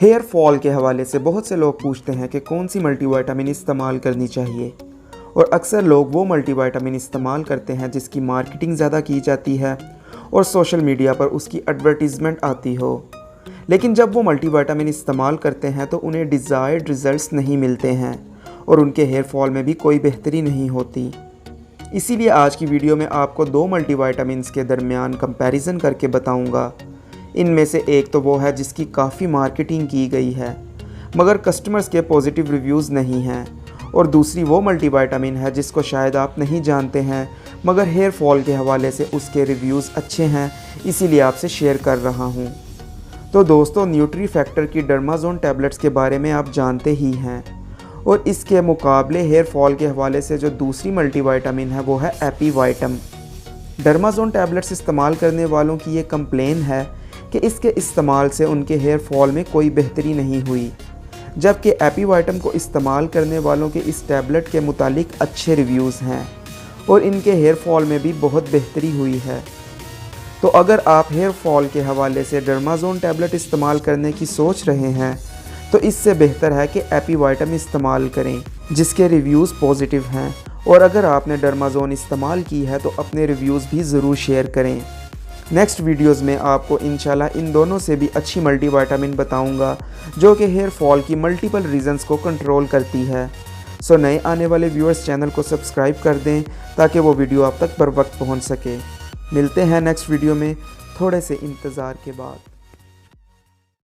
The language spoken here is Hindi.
हेयर फॉल के हवाले से बहुत से लोग पूछते हैं कि कौन सी मल्टीविटामिन इस्तेमाल करनी चाहिए, और अक्सर लोग वो मल्टीविटामिन इस्तेमाल करते हैं जिसकी मार्केटिंग ज़्यादा की जाती है और सोशल मीडिया पर उसकी एडवर्टीज़मेंट आती हो। लेकिन जब वो मल्टीविटामिन इस्तेमाल करते हैं तो उन्हें डिज़ायर्ड रिज़ल्ट्स नहीं मिलते हैं और उनके हेयर फॉल में भी कोई बेहतरी नहीं होती। इसीलिए आज की वीडियो में आपको दो मल्टीविटामिन्स के दरमियान कंपैरिजन करके बताऊंगा। इनमें से एक तो वो है जिसकी काफ़ी मार्केटिंग की गई है मगर कस्टमर्स के पॉजिटिव रिव्यूज़ नहीं हैं, और दूसरी वो मल्टीविटामिन है जिसको शायद आप नहीं जानते हैं मगर हेयर फॉल के हवाले से उसके रिव्यूज़ अच्छे हैं, इसीलिए आपसे शेयर कर रहा हूँ। तो दोस्तों, न्यूट्री फैक्टर की डर्माज़ोन टैबलेट्स के बारे में आप जानते ही हैं, और इसके मुकाबले हेयर फॉल के हवाले से जो दूसरी मल्टीविटामिन है वो है एपीवाइटम। डर्माज़ोन टैबलेट्स इस्तेमाल करने वालों की ये कंप्लेन है कि इसके इस्तेमाल से उनके हेयर फॉल में कोई बेहतरी नहीं हुई, जबकि एपीवाइटम को इस्तेमाल करने वालों के इस टैबलेट के मुतालिक अच्छे रिव्यूज़ हैं और इनके हेयर फॉल में भी बहुत बेहतरी हुई है। तो अगर आप हेयर फॉल के हवाले से डर्माज़ोन टैबलेट इस्तेमाल करने की सोच रहे हैं तो इससे बेहतर है कि एपीवाइटम इस्तेमाल करें जिसके रिव्यूज़ पॉजिटिव हैं, और अगर आपने डर्माज़ोन इस्तेमाल की है तो अपने रिव्यूज़ भी ज़रूर शेयर करें। नेक्स्ट वीडियोज़ में आपको इंशाल्लाह इन दोनों से भी अच्छी मल्टीविटामिन बताऊंगा जो कि हेयर फॉल की मल्टीपल रीज़न्स को कंट्रोल करती है। सो नए आने वाले व्यूअर्स चैनल को सब्सक्राइब कर दें ताकि वो वीडियो आप तक बर वक्त पहुँच सके। मिलते हैं नेक्स्ट वीडियो में थोड़े से इंतज़ार के बाद।